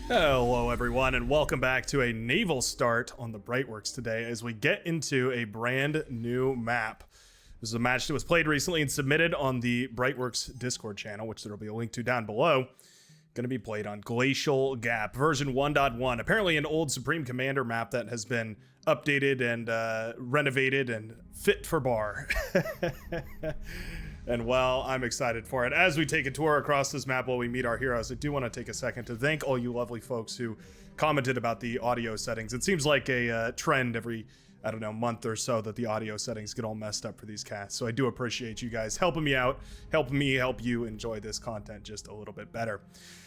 Hello everyone and welcome back to a naval start on the Brightworks today as we get into a brand new map. This is a match that was played recently and submitted on the Brightworks Discord channel, which there will be a link to down below. Going to be played on Glacial Gap version 1.1. Apparently an old Supreme Commander map that has been updated and renovated and fit for bar. And well, I'm excited for it. As we take a tour across this map while we meet our heroes, I do want to take a second to thank all you lovely folks who commented about the audio settings. It seems like a trend every, I don't know, month or so that the audio settings get all messed up for these casts. So I do appreciate you guys helping me out, helping me help you enjoy this content just a little bit better.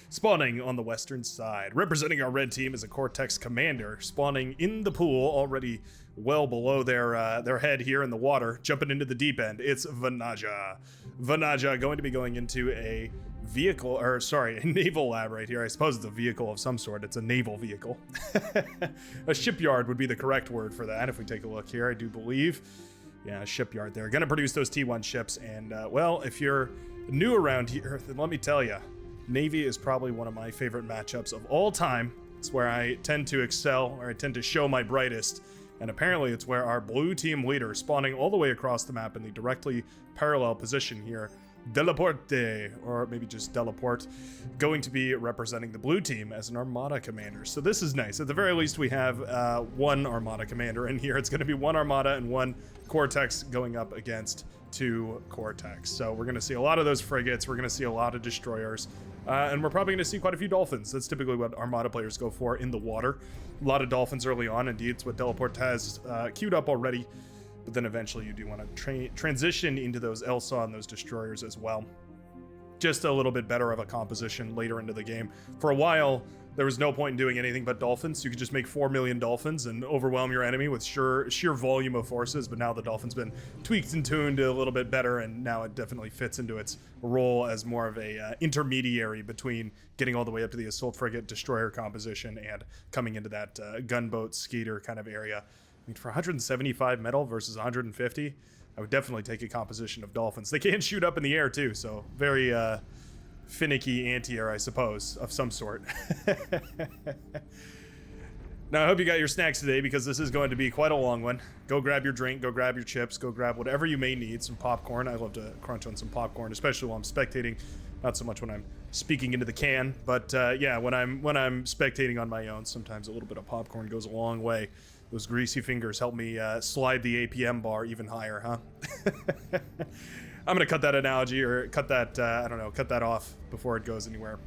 Spawning on the western side. Representing our red team is a Cortex Commander, spawning in the pool, already well below their head here in the water, jumping into the deep end. It's Vanaja. Vanaja going to be going into a vehicle, or sorry, a naval lab right here. I suppose it's a vehicle of some sort. It's a naval vehicle. A shipyard would be the correct word for that if we take a look here, I do believe. Yeah, a shipyard there. Gonna produce those T1 ships, and well, if you're new around here, then let me tell you, Navy is probably one of my favorite matchups of all time. It's where I tend to excel, or I tend to show my brightest, and apparently it's where our blue team leader, spawning all the way across the map in the directly parallel position here, Delaporte, or maybe just Deleport, going to be representing the blue team as an Armada commander. So this is nice. At the very least, we have one Armada commander in here. It's going to be one Armada and one Cortex going up against two Cortex. So we're going to see a lot of those frigates. We're going to see a lot of destroyers. And we're probably going to see quite a few dolphins. That's typically what Armada players go for in the water. A lot of dolphins early on. Indeed, it's what Deleport has queued up already. But then eventually you do want to transition into those Elsa and those destroyers as well. Just a little bit better of a composition later into the game. For a while, there was no point in doing anything but dolphins. You could just make 4 million dolphins and overwhelm your enemy with sheer volume of forces, but now the dolphin's been tweaked and tuned a little bit better, and now it definitely fits into its role as more of a intermediary between getting all the way up to the assault frigate destroyer composition and coming into that gunboat skater kind of area. I mean, for 175 metal versus 150, I would definitely take a composition of dolphins. They can shoot up in the air too, so very finicky anti-air, I suppose, of some sort. Now, I hope you got your snacks today, because this is going to be quite a long one. Go grab your drink, go grab your chips, go grab whatever you may need. Some popcorn. I love to crunch on some popcorn, especially while I'm spectating. Not so much when I'm speaking into the can, but yeah, when I'm spectating on my own, sometimes a little bit of popcorn goes a long way. Those greasy fingers help me slide the APM bar even higher, huh? I'm gonna cut that analogy, or cut that, I don't know, cut that off before it goes anywhere.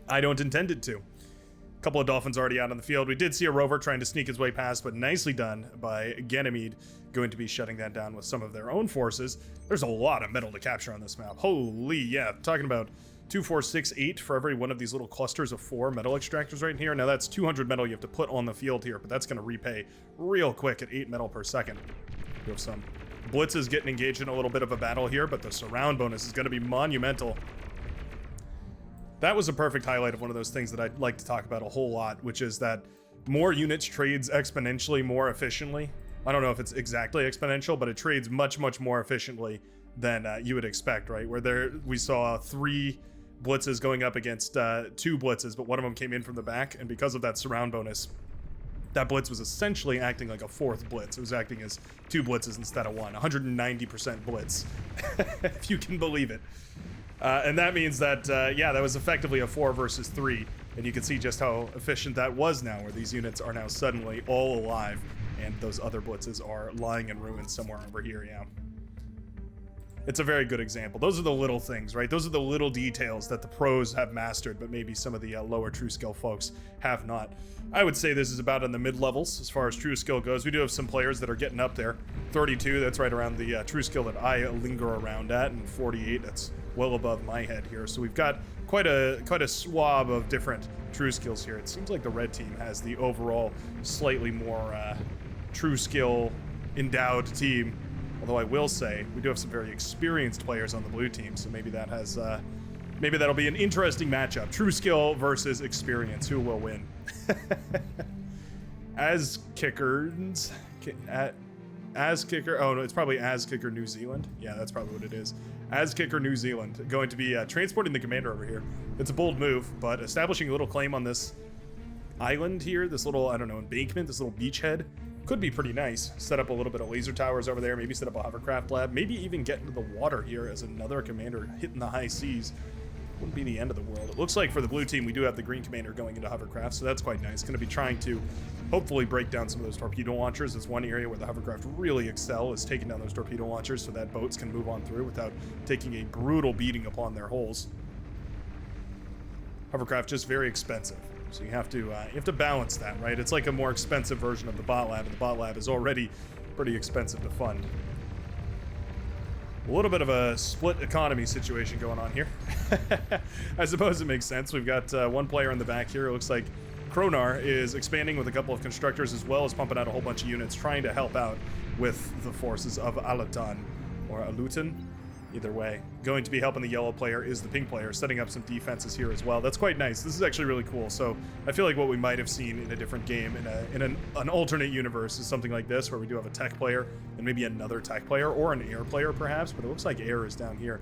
I don't intend it to. A couple of dolphins already out on the field. We did see a rover trying to sneak his way past, but nicely done by Ganymede, going to be shutting that down with some of their own forces. There's a lot of metal to capture on this map. Holy, yeah, talking about 2, 4, 6, 8 for every one of these little clusters of 4 metal extractors right here. Now that's 200 metal you have to put on the field here, but that's going to repay real quick at 8 metal per second. We have some blitzes getting engaged in a little bit of a battle here, but the surround bonus is going to be monumental. That was a perfect highlight of one of those things that I'd like to talk about a whole lot, which is that more units trades exponentially more efficiently. I don't know if it's exactly exponential, but it trades much, much more efficiently than you would expect, right? Where we saw 3 blitzes going up against 2 blitzes, but one of them came in from the back, and because of that surround bonus, that blitz was essentially acting like a 4th blitz. It was acting as 2 blitzes instead of 1. 190% blitz, if you can believe it. And that means that, yeah, that was effectively a 4 versus 3, and you can see just how efficient that was now, where these units are now suddenly all alive, and those other blitzes are lying in ruins somewhere over here, yeah. It's a very good example. Those are the little things, right? Those are the little details that the pros have mastered, but maybe some of the lower true skill folks have not. I would say this is about in the mid-levels as far as true skill goes. We do have some players that are getting up there. 32, that's right around the true skill that I linger around at, and 48, that's well above my head here. So we've got quite a swab of different true skills here. It seems like the red team has the overall slightly more true skill endowed team. Although I will say, we do have some very experienced players on the blue team, so maybe that has, maybe that'll be an interesting matchup. True skill versus experience. Who will win? As kickers, as kicker. Oh no, it's probably as kicker New Zealand. Yeah, that's probably what it is. As kicker New Zealand, going to be transporting the commander over here. It's a bold move, but establishing a little claim on this island here, this little, I don't know, embankment, this little beachhead. Could be pretty nice. Set up a little bit of laser towers over there, maybe set up a hovercraft lab, maybe even get into the water here as another commander hitting the high seas. Wouldn't be the end of the world. It looks like for the blue team, we do have the green commander going into hovercraft, so that's quite nice. Going to be trying to hopefully break down some of those torpedo launchers. It's one area where the hovercraft really excel, is taking down those torpedo launchers so that boats can move on through without taking a brutal beating upon their hulls. Hovercraft just very expensive. So you have to balance that, right? It's like a more expensive version of the bot lab, and the bot lab is already pretty expensive to fund. A little bit of a split economy situation going on here. I suppose it makes sense. We've got one player in the back here. It looks like Kronar is expanding with a couple of constructors as well as pumping out a whole bunch of units, trying to help out with the forces of Alatan or Alutan. Either way, going to be helping the yellow player is the pink player, setting up some defenses here as well. That's quite nice. This is actually really cool. So I feel like what we might have seen in a different game, in an alternate universe, is something like this, where we do have a tech player and maybe another tech player or an air player perhaps, but it looks like air is down here.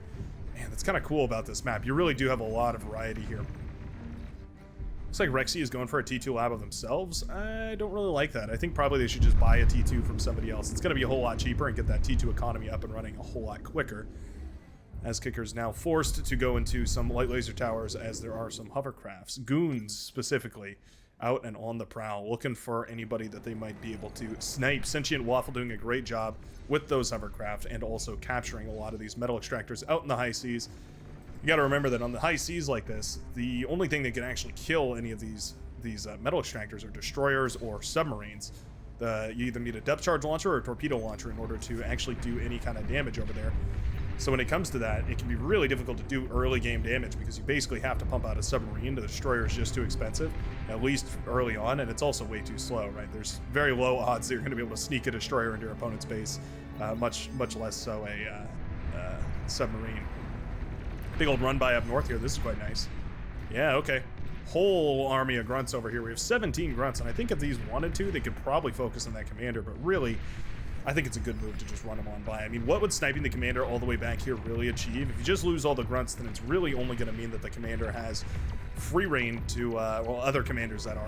Man, that's kind of cool about this map. You really do have a lot of variety here. Looks like Rexy is going for a T2 lab of themselves. I don't really like that. I think probably they should just buy a T2 from somebody else. It's going to be a whole lot cheaper and get that T2 economy up and running a whole lot quicker. As Kicker's now forced to go into some light laser towers as there are some hovercrafts, goons specifically, out and on the prowl, looking for anybody that they might be able to snipe. Sentient Waffle doing a great job with those hovercraft and also capturing a lot of these metal extractors out in the high seas. You got to remember that on the high seas like this, the only thing that can actually kill any of these metal extractors are destroyers or submarines. You either need a depth charge launcher or a torpedo launcher in order to actually do any kind of damage over there. So when it comes to that, it can be really difficult to do early game damage because you basically have to pump out a submarine. The destroyer is just too expensive, at least early on, and it's also way too slow, right? There's very low odds that you're going to be able to sneak a destroyer into your opponent's base, much less so a submarine. Big old run by up north here. This is quite nice. Yeah, okay. Whole army of grunts over here. We have 17 grunts, and I think if these wanted to, they could probably focus on that commander, but really, I think it's a good move to just run them on by. I mean, what would sniping the commander all the way back here really achieve? If you just lose all the grunts, then it's really only going to mean that the commander has free reign to, well, other commanders that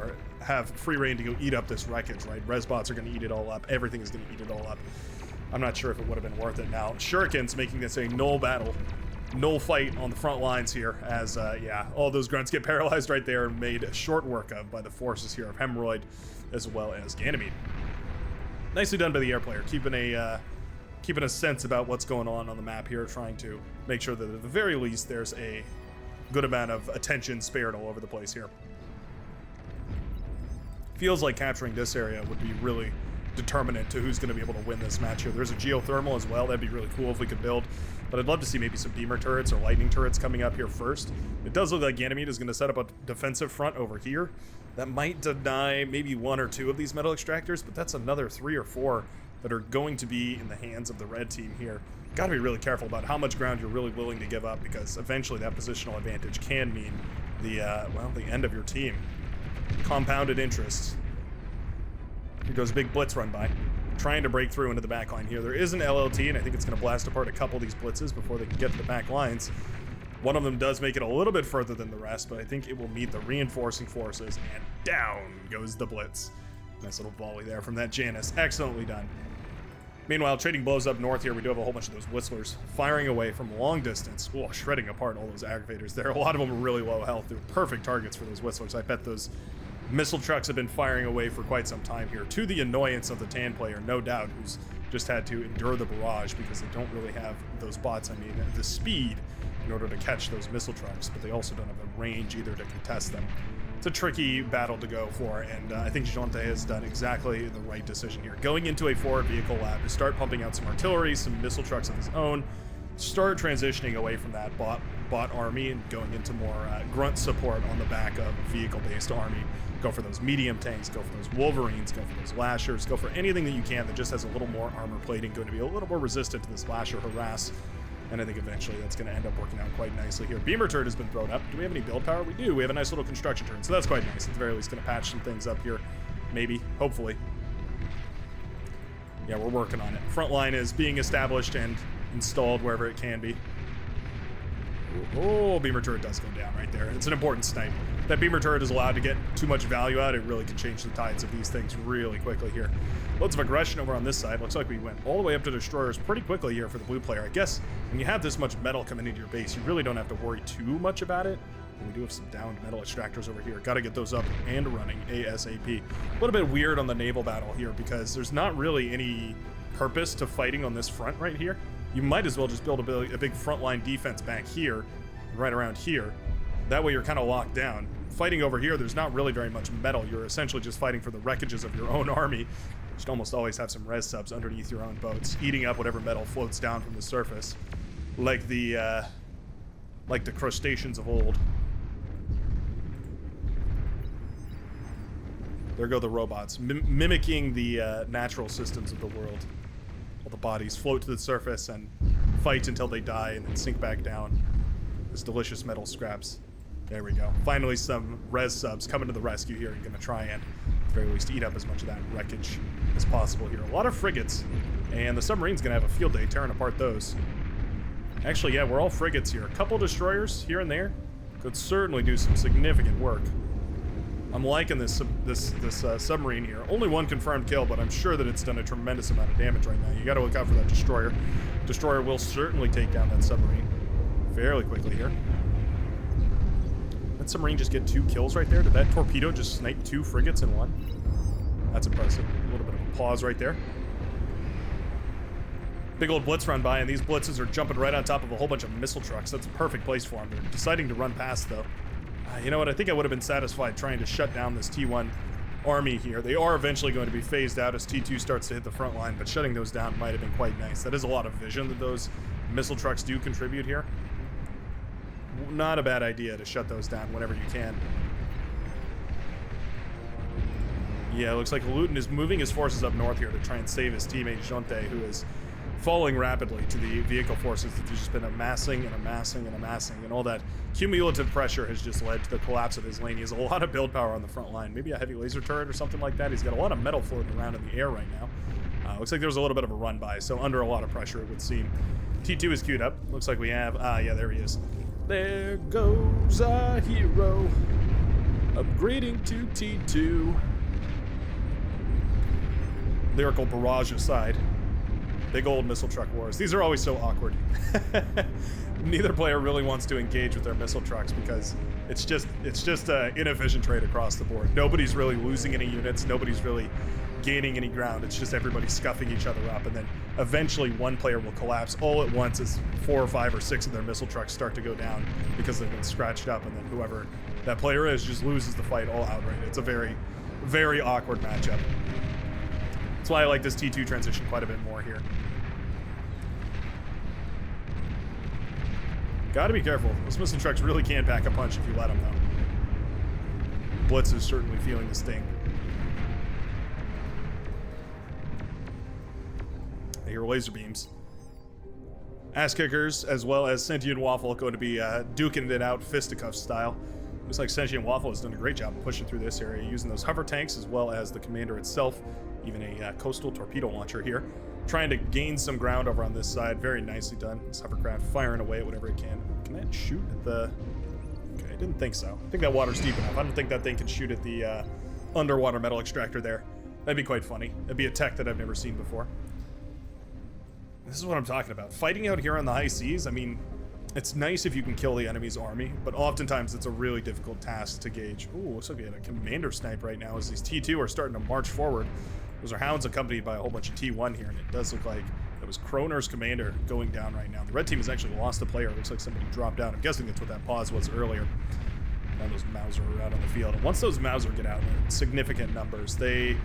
have free reign to go eat up this wreckage, right? Resbots are going to eat it all up. Everything is going to eat it all up. I'm not sure if it would have been worth it now. Shuriken's making this a null battle. Null fight on the front lines here as, yeah, all those grunts get paralyzed right there and made short work of by the forces here of Hemorrhoid as well as Ganymede. Nicely done by the air player, keeping a sense about what's going on the map here, trying to make sure that at the very least there's a good amount of attention spared all over the place here. Feels like capturing this area would be really determinant to who's going to be able to win this match here. There's a geothermal as well. That'd be really cool if we could build, but I'd love to see maybe some beamer turrets or lightning turrets coming up here first. It does look like Ganymede is going to set up a defensive front over here. That might deny maybe one or two of these metal extractors, but that's another 3 or 4 that are going to be in the hands of the red team here. Got to be really careful about how much ground you're really willing to give up, because eventually that positional advantage can mean the end of your team. Compounded interests. Here goes a big blitz run by, trying to break through into the back line here. There is an LLT, and I think it's going to blast apart a couple of these blitzes before they can get to the back lines. One of them does make it a little bit further than the rest, but I think it will meet the reinforcing forces, and down goes the blitz. Nice little volley there from that Janus. Excellently done. Meanwhile, trading blows up north here. We do have a whole bunch of those whistlers firing away from long distance. Oh, shredding apart all those aggravators there. A lot of them are really low health. They're perfect targets for those whistlers. I bet those missile trucks have been firing away for quite some time here, to the annoyance of the Tan player, no doubt, who's just had to endure the barrage because they don't really have those bots, the speed in order to catch those missile trucks, but they also don't have the range either to contest them. It's a tricky battle to go for, and I think Jonte has done exactly the right decision here. Going into a forward vehicle lab to start pumping out some artillery, some missile trucks of his own, start transitioning away from that bot army and going into more grunt support on the back of a vehicle-based army. Go for those medium tanks, go for those Wolverines, go for those Lashers, go for anything that you can that just has a little more armor plating, going to be a little more resistant to this Lasher harass. And I think eventually that's going to end up working out quite nicely here. Beamer turret has been thrown up. Do we have any build power? We do. We have a nice little construction turret, so that's quite nice. At the very least, going to patch some things up here. Maybe. Hopefully. Yeah, we're working on it. Front line is being established and installed wherever it can be. Oh, beamer turret does go down right there. It's an important snipe. that beamer turret is allowed to get too much value out, it really can change the tides of these things really quickly here. Loads of aggression over on this side. Looks like we went all the way up to destroyers pretty quickly here for the blue player. I guess when you have this much metal coming into your base, you really don't have to worry too much about it. And we do have some downed metal extractors over here. Got to get those up and running ASAP. A little bit weird on the naval battle here because there's not really any purpose to fighting on this front right here. You might as well just build a big frontline defense back here, right around here. That way you're kind of locked down. Fighting over here, there's not really very much metal. You're essentially just fighting for the wreckages of your own army. You should almost always have some res subs underneath your own boats, eating up whatever metal floats down from the surface, like the crustaceans of old. There go the robots, mimicking the natural systems of the world. All the bodies float to the surface and fight until they die and then sink back down as delicious metal scraps. There we go. Finally, some res subs coming to the rescue here and going to try and, at the very least, eat up as much of that wreckage as possible here. A lot of frigates, and the submarine's going to have a field day tearing apart those. Actually, yeah, we're all frigates here. A couple destroyers here and there could certainly do some significant work. I'm liking this submarine here. Only one confirmed kill, but I'm sure that it's done a tremendous amount of damage right now. You got to look out for that destroyer. Destroyer will certainly take down that submarine fairly quickly here. That submarine just get 2 kills right there? Did that torpedo just snipe 2 frigates in one? That's impressive. A little bit of a pause right there. Big old blitz run by, and these blitzes are jumping right on top of a whole bunch of missile trucks. That's a perfect place for them. They're deciding to run past, though. You know what? I think I would have been satisfied trying to shut down this T1 army here. They are eventually going to be phased out as T2 starts to hit the front line, but shutting those down might have been quite nice. That is a lot of vision that those missile trucks do contribute here. Not a bad idea to shut those down whenever you can. Yeah, it looks like Luton is moving his forces up north here to try and save his teammate Jonte, who is falling rapidly to the vehicle forces that have just been amassing and amassing and amassing, and all that cumulative pressure has just led to the collapse of his lane. He has a lot of build power on the front line, maybe a heavy laser turret or something like that. He's got a lot of metal floating around in the air right now. Looks like there was a little bit of a run by, so under a lot of pressure it would seem. T2 is queued up. Looks like we have, yeah, there he is. There goes our hero, upgrading to T2. Lyrical barrage aside. Big old missile truck wars. These are always so awkward. Neither player really wants to engage with their missile trucks because it's just inefficient trade across the board. Nobody's really losing any units. Nobody's really gaining any ground. It's just everybody scuffing each other up, and then eventually one player will collapse all at once as 4 or 5 or 6 of their missile trucks start to go down because they've been scratched up, and then whoever that player is just loses the fight all outright. It's a very, very awkward matchup. That's why I like this T2 transition quite a bit more here. Gotta be careful. Those missile trucks really can pack a punch if you let them, though. Blitz is certainly feeling the sting. I hear laser beams. Ass kickers, as well as Sentient Waffle, going to be duking it out fisticuff style. Looks like Sentient Waffle has done a great job of pushing through this area, using those hover tanks as well as the commander itself, even a coastal torpedo launcher here. Trying to gain some ground over on this side. Very nicely done. This hovercraft firing away at whatever it can. Can that shoot at the... Okay, I didn't think so. I think that water's deep enough. I don't think that thing can shoot at the underwater metal extractor there. That'd be quite funny. That'd be a tech that I've never seen before. This is what I'm talking about. Fighting out here on the high seas, I mean, it's nice if you can kill the enemy's army, but oftentimes it's a really difficult task to gauge. Ooh, looks like we had a commander snipe right now as these T2 are starting to march forward. Those are hounds accompanied by a whole bunch of T1 here, and it does look like it was Kroner's commander going down right now. The red team has actually lost a player. It looks like somebody dropped down. I'm guessing that's what that pause was earlier. Now those Mauser are out on the field. And once those Mauser get out in significant numbers, they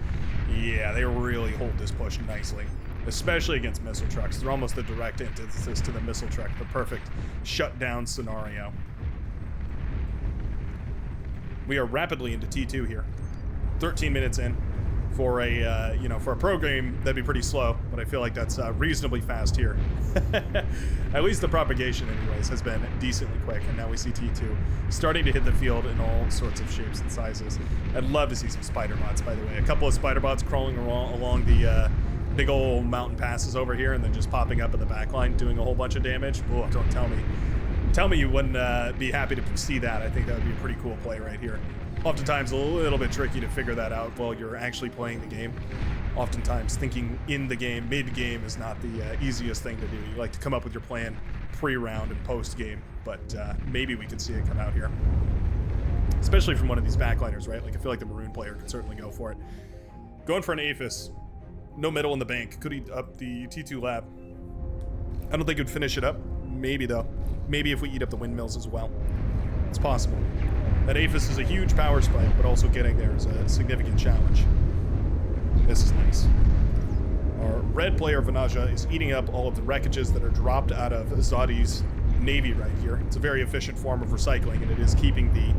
really hold this push nicely, especially against missile trucks. They're almost the direct antithesis to the missile truck, the perfect shutdown scenario. We are rapidly into T2 here. 13 minutes in. For a for a pro game, that'd be pretty slow, but I feel like that's reasonably fast here. At least the propagation, anyways, has been decently quick, and now we see T2 starting to hit the field in all sorts of shapes and sizes. I'd love to see some spider bots, by the way. A couple of spider bots crawling along the big old mountain passes over here, and then just popping up in the back line, doing a whole bunch of damage. Oh, don't tell me. Tell me you wouldn't be happy to see that. I think that would be a pretty cool play right here. Oftentimes a little bit tricky to figure that out while you're actually playing the game. Oftentimes thinking in the game, mid-game, is not the easiest thing to do. You like to come up with your plan pre-round and post-game, but maybe we could see it come out here. Especially from one of these backliners, right? Like, I feel like the Maroon player could certainly go for it. Going for an Aphis. No metal in the bank. Could eat up the T2 lab. I don't think it would finish it up. Maybe, though. Maybe if we eat up the windmills as well. It's possible. That Aphis is a huge power spike, but also getting there is a significant challenge. This is nice. Our red player, Vanaja, is eating up all of the wreckages that are dropped out of Zadi's navy right here. It's a very efficient form of recycling, and it is keeping the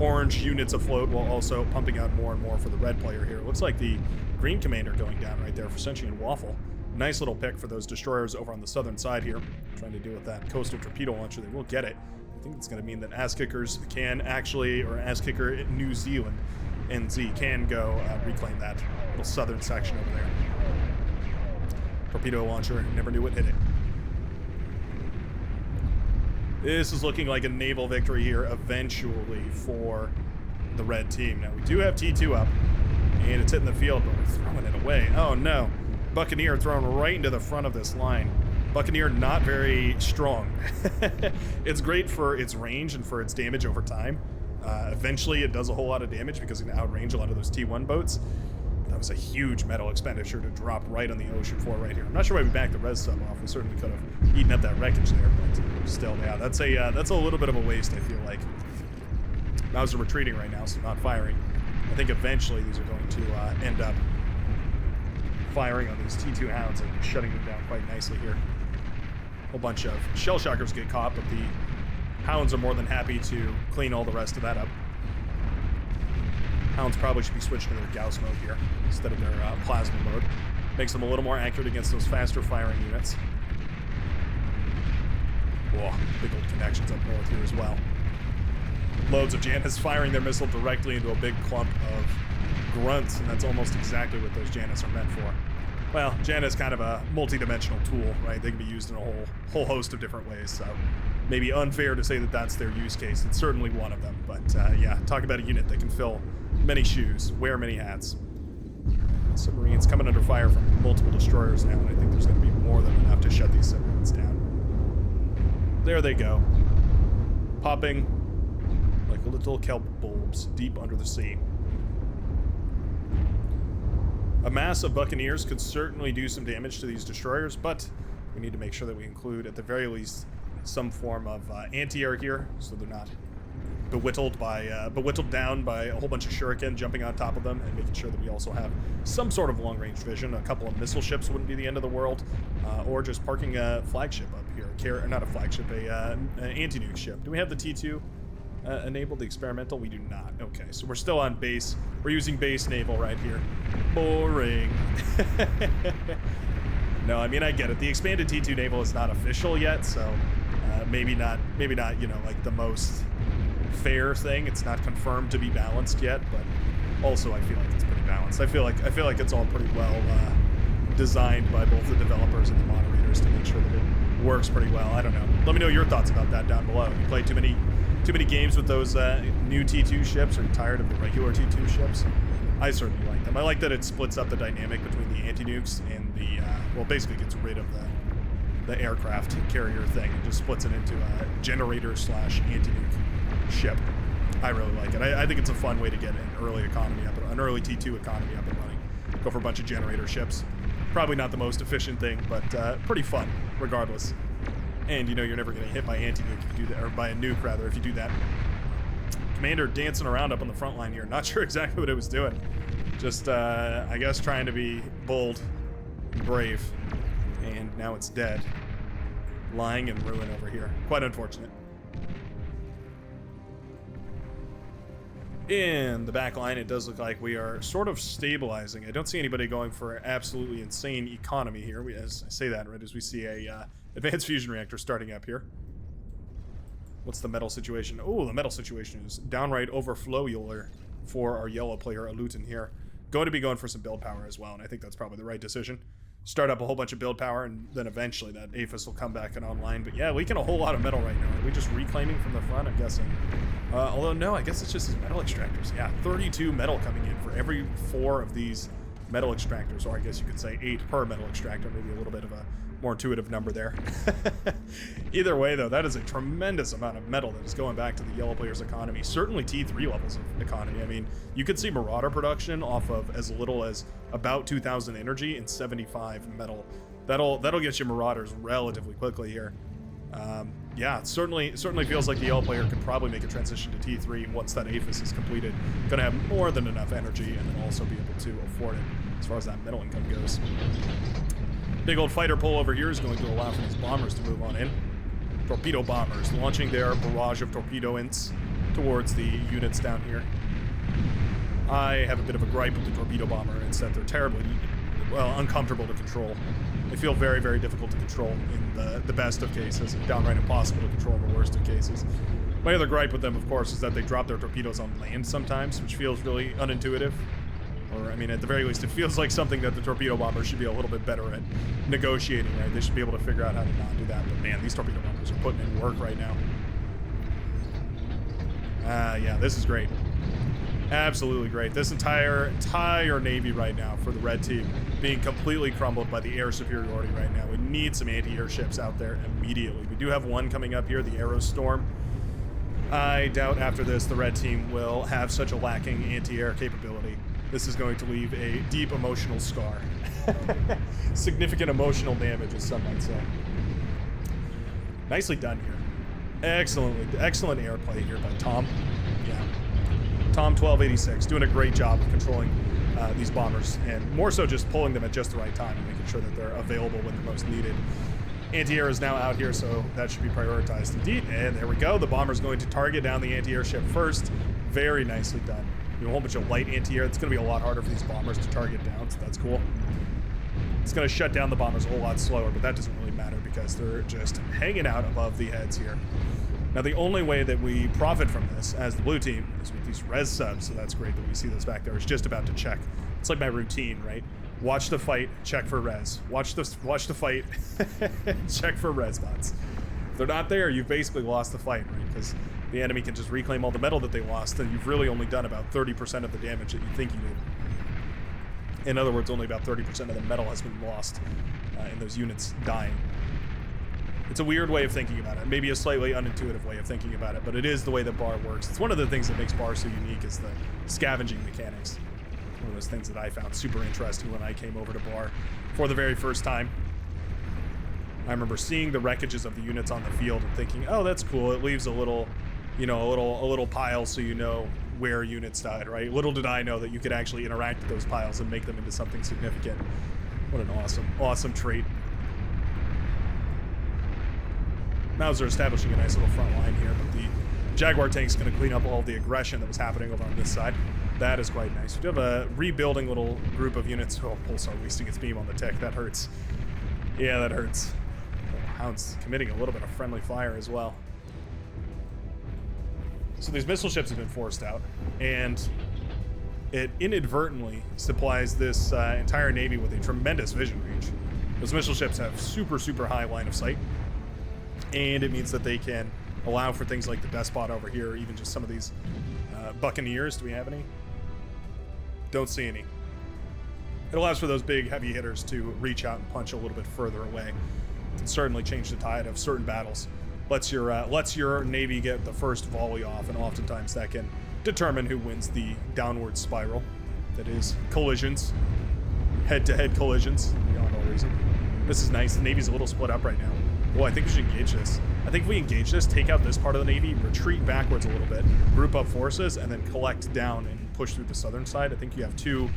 orange units afloat while also pumping out more and more for the red player here. It looks like the green commander going down right there for Senshi and Waffle. Nice little pick for those destroyers over on the southern side here. Trying to deal with that coastal torpedo launcher. They will get it. I think it's going to mean that Ass Kickers can actually, or Ass Kicker in New Zealand, NZ, can go reclaim that little southern section over there. Torpedo launcher, never knew what hit it. This is looking like a naval victory here eventually for the red team. Now, we do have T2 up, and it's hitting the field, but we're throwing it away. Oh, no. Buccaneer thrown right into the front of this line. Buccaneer not very strong. It's great for its range and for its damage over time. Eventually, it does a whole lot of damage because it can outrange a lot of those T1 boats. That was a huge metal expenditure to drop right on the ocean floor right here. I'm not sure why we backed the res sub off. We certainly could have eaten up that wreckage there, but still, yeah, that's a little bit of a waste, I feel like. Mouse are retreating right now, so not firing. I think eventually these are going to end up firing on these T2 hounds and shutting them down quite nicely here. A whole bunch of shell shockers get caught, but the hounds are more than happy to clean all the rest of that up. Hounds probably should be switching to their Gauss mode here instead of their plasma mode. Makes them a little more accurate against those faster firing units. Whoa, big old connections up north here as well. Loads of Janus firing their missile directly into a big clump of grunts, and that's almost exactly what those Janus are meant for. Well, Janus is kind of a multi-dimensional tool, right? They can be used in a whole host of different ways, so maybe unfair to say that that's their use case. It's certainly one of them, but yeah, talk about a unit that can fill many shoes, wear many hats. Submarines coming under fire from multiple destroyers now, and I think there's going to be more than enough to shut these submarines down. There they go. Popping like little kelp bulbs deep under the sea. A mass of Buccaneers could certainly do some damage to these destroyers, but we need to make sure that we include, at the very least, some form of anti-air here, so they're not bewhittled down by a whole bunch of shuriken jumping on top of them, and making sure that we also have some sort of long-range vision. A couple of missile ships wouldn't be the end of the world, or just parking a flagship up here. Not a flagship, an anti-nuke ship. Do we have the T2 enabled, the experimental? We do not. Okay, so we're still on base. We're using base naval right here. Boring. No, I mean, I get it. The expanded T2 naval is not official yet, so maybe not, you know, like the most fair thing. It's not confirmed to be balanced yet, but also I feel like it's pretty balanced. I feel like it's all pretty well designed by both the developers and the moderators to make sure that it works pretty well. I don't know. Let me know your thoughts about that down below. You play too many games with those new T2 ships? Are you tired of the regular T2 ships? I certainly like them. I like that it splits up the dynamic between the anti-nukes and the, well, basically gets rid of the aircraft carrier thing and just splits it into a generator/anti-nuke ship. I really like it. I think it's a fun way to get an early T2 economy up and running. Go for a bunch of generator ships. Probably not the most efficient thing, but pretty fun regardless. And you know you're never going to hit by anti-nuke if you do that, or by a nuke rather if you do that. Commander dancing around up on the front line here. Not sure exactly what it was doing. Just, I guess, trying to be bold and brave. And now it's dead. Lying in ruin over here. Quite unfortunate. In the back line, it does look like we are sort of stabilizing. I don't see anybody going for absolutely insane economy here. As I say that, right, as we see a advanced fusion reactor starting up here. What's the metal situation? Oh, the metal situation is downright overflow-ular for our yellow player, Alutin here. Going to be going for some build power as well, and I think that's probably the right decision. start up a whole bunch of build power, and then eventually that APHIS will come back and online. But yeah, leaking a whole lot of metal right now. Are we just reclaiming from the front? I'm guessing. Although no, I guess it's just his metal extractors. Yeah, 32 metal coming in for every 4 of these metal extractors, or I guess you could say 8 per metal extractor. Maybe a little bit of a more intuitive number there. Either way, though, that is a tremendous amount of metal that is going back to the yellow player's economy. Certainly T3 levels of economy. I mean, you could see Marauder production off of as little as about 2,000 energy and 75 metal. That'll get you Marauders relatively quickly here. Yeah, it certainly feels like the yellow player could probably make a transition to T3 once that APHIS is completed. Gonna have more than enough energy and then also be able to afford it as far as that metal income goes. Big old fighter pull over here is going to allow for these bombers to move on in. Torpedo bombers launching their barrage of torpedo-ints towards the units down here. I have a bit of a gripe with the torpedo bomber in that they're terribly, well, uncomfortable to control. They feel very, very difficult to control in the best of cases, and downright impossible to control in the worst of cases. My other gripe with them, of course, is that they drop their torpedoes on land sometimes, which feels really unintuitive. Or, I mean, at the very least, it feels like something that the torpedo bombers should be a little bit better at negotiating, right? They should be able to figure out how to not do that. But man, these torpedo bombers are putting in work right now. Yeah, this is great. Absolutely great. This entire Navy right now for the red team being completely crumbled by the air superiority right now. We need some anti-air ships out there immediately. We do have one coming up here, the Aerostorm. I doubt after this the red team will have such a lacking anti-air capability. This is going to leave a deep emotional scar. Significant emotional damage, as some might say. Nicely done here. Excellent airplay here by Tom. Yeah. Tom 1286 doing a great job of controlling these bombers, and more so just pulling them at just the right time and making sure that they're available when they're most needed. Anti-air is now out here, so that should be prioritized indeed. And there we go. The bomber's going to target down the anti-air ship first. Very nicely done. A whole bunch of light anti-air. It's going to be a lot harder for these bombers to target down, so that's cool. It's going to shut down the bombers a whole lot slower, but that doesn't really matter because they're just hanging out above the heads here. Now, the only way that we profit from this as the blue team is with these res subs, so that's great that we see those back there. It's just about to check. It's like my routine, right? Watch the fight, check for res. Watch the fight, check for res bots. If they're not there, you've basically lost the fight, right? Because the enemy can just reclaim all the metal that they lost, and you've really only done about 30% of the damage that you think you did. In other words, only about 30% of the metal has been lost in those units dying. It's a weird way of thinking about it, maybe a slightly unintuitive way of thinking about it, but it is the way that BAR works. It's one of the things that makes BAR so unique is the scavenging mechanics. One of those things that I found super interesting when I came over to BAR for the very first time. I remember seeing the wreckages of the units on the field and thinking, oh, that's cool. It leaves a little, you know, a little pile so you know where units died, right? Little did I know that you could actually interact with those piles and make them into something significant. What an awesome trait. Mauser establishing a nice little front line here, but the Jaguar tank's going to clean up all the aggression that was happening over on this side. That is quite nice. We do have a rebuilding little group of units. Oh, Pulsar wasting its beam on the tick. That hurts. Yeah, that hurts. Oh, Hound's committing a little bit of friendly fire as well. So these missile ships have been forced out, and it inadvertently supplies this entire Navy with a tremendous vision range. Those missile ships have super high line of sight, and it means that they can allow for things like the Despot over here, or even just some of these Buccaneers. Do we have any? Don't see any. It allows for those big heavy hitters to reach out and punch a little bit further away. It can certainly change the tide of certain battles. Lets your Navy get the first volley off, and oftentimes that can determine who wins the downward spiral. That is collisions, head-to-head collisions, beyond all reason. This is nice. The Navy's a little split up right now. Well, I think we should engage this. I think if we engage this, take out this part of the Navy, retreat backwards a little bit, group up forces, and then collect down and push through the southern side. I think you have two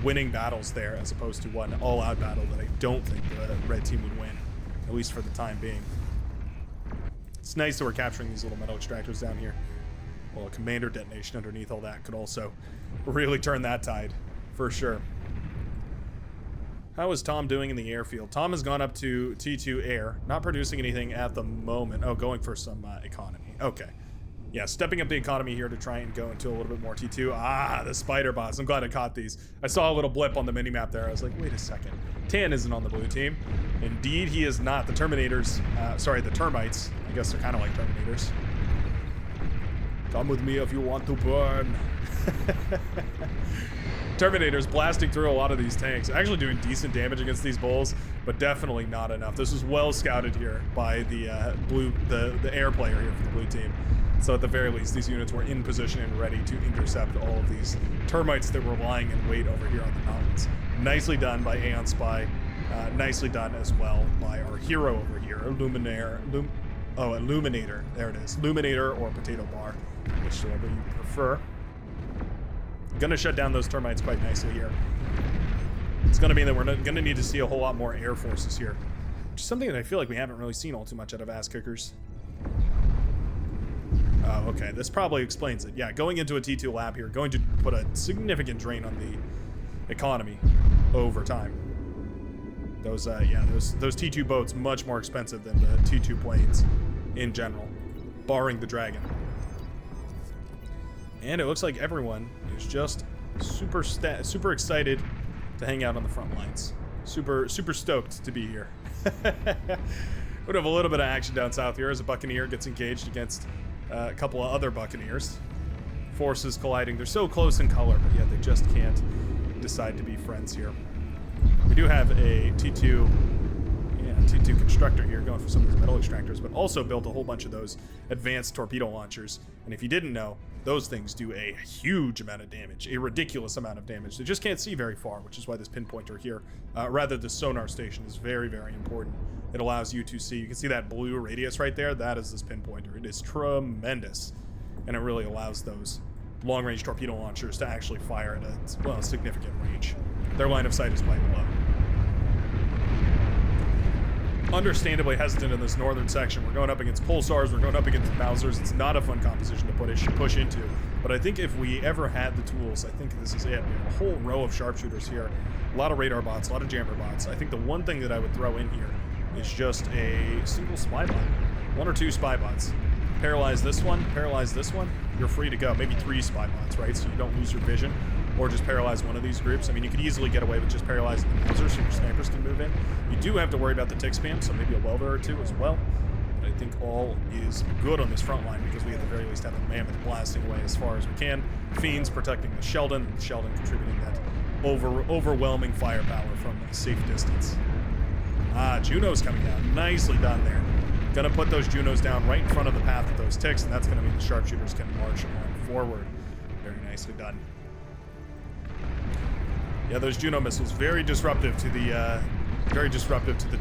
winning battles there as opposed to one all-out battle that I don't think the red team would win, at least for the time being. It's nice that we're capturing these little metal extractors down here. Well, a commander detonation underneath all that could also really turn that tide, for sure. How is Tom doing in the airfield? Tom has gone up to T2 air, not producing anything at the moment. Oh, going for some economy. Okay. Yeah, stepping up the economy here to try and go into a little bit more T2. Ah, the spider bots. I'm glad I caught these. I saw a little blip on the minimap there. I was like, wait a second. Tan isn't on the blue team. Indeed, he is not. The Terminators, the Termites. I guess they're kind of like Terminators. Come with me if you want to burn. Terminators blasting through a lot of these tanks. Actually doing decent damage against these bulls, but definitely not enough. This was well scouted here by the the air player here for the blue team. So at the very least, these units were in position and ready to intercept all of these termites that were lying in wait over here on the mountains. Nicely done by Aeon Spy. Nicely done as well by our hero over here, Illuminator. There it is. Luminator or Potato Bar, whichever you prefer. Gonna shut down those termites quite nicely here. It's gonna mean that we're gonna need to see a whole lot more air forces here, which is something that I feel like we haven't really seen all too much out of ass kickers. Oh, okay. This probably explains it. Yeah, going into a T2 lab here, going to put a significant drain on the economy over time. Those T2 boats much more expensive than the T2 planes in general, barring the Dragon. And it looks like everyone is just super excited to hang out on the front lines. Super stoked to be here. Would have a little bit of action down south here as a Buccaneer gets engaged against a couple of other Buccaneers. Forces colliding. They're so close in color, but yet they just can't decide to be friends here. We do have a T2 constructor here going for some of those metal extractors, but also built a whole bunch of those advanced torpedo launchers. And if you didn't know, those things do a huge amount of damage, a ridiculous amount of damage. They just can't see very far, which is why this pinpointer here, rather the sonar station, is very, very important. It allows you to see, you can see that blue radius right there, that is this pinpointer. It is tremendous, and it really allows those long-range torpedo launchers to actually fire at a significant range. Their line of sight is quite low. Understandably hesitant in this northern section. We're going up against pulsars, we're going up against Mausers. It's not a fun composition to push into, but I think if we ever had the tools, I think this is it. We have a whole row of sharpshooters here, a lot of radar bots, a lot of jammer bots. I think the one thing that I would throw in here is just a single spy bot, 1 or 2 spy bots. Paralyze this one, you're free to go. Maybe 3 spy bots, right? So you don't lose your vision, or just paralyze one of these groups. I mean, you could easily get away with just paralyzing the Mauser so your snipers can move in. You do have to worry about the tick spam, so maybe a welder or 2 as well. But I think all is good on this front line because we at the very least have the Mammoth blasting away as far as we can. Fiends protecting the Sheldon, and Sheldon contributing that overwhelming firepower from a safe distance. Ah, Juno's coming down. Nicely done there. Gonna put those Junos down right in front of the path of those ticks, and that's gonna mean the sharpshooters can march along forward. Very nicely done. Yeah, those Juno missiles very disruptive to the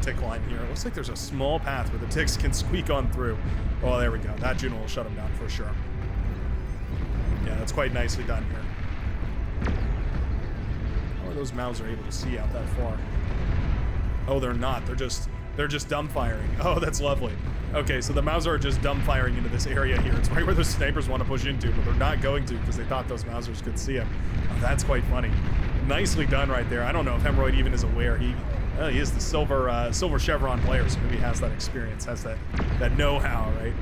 tick line here. It looks like there's a small path where the ticks can squeak on through. Oh, there we go. That Juno will shut them down for sure. Yeah, that's quite nicely done here. How are those Mauser able to see out that far? Oh, they're not. They're just dumbfiring. Oh, that's lovely. Okay, so the Mauser are just dumbfiring into this area here. It's right where the snipers want to push into, but they're not going to because they thought those Mausers could see them. Oh, that's quite funny. Nicely done right there. I don't know if Hemorrhoid even is aware. He is the silver chevron player, so maybe he has that experience, has that know-how, right?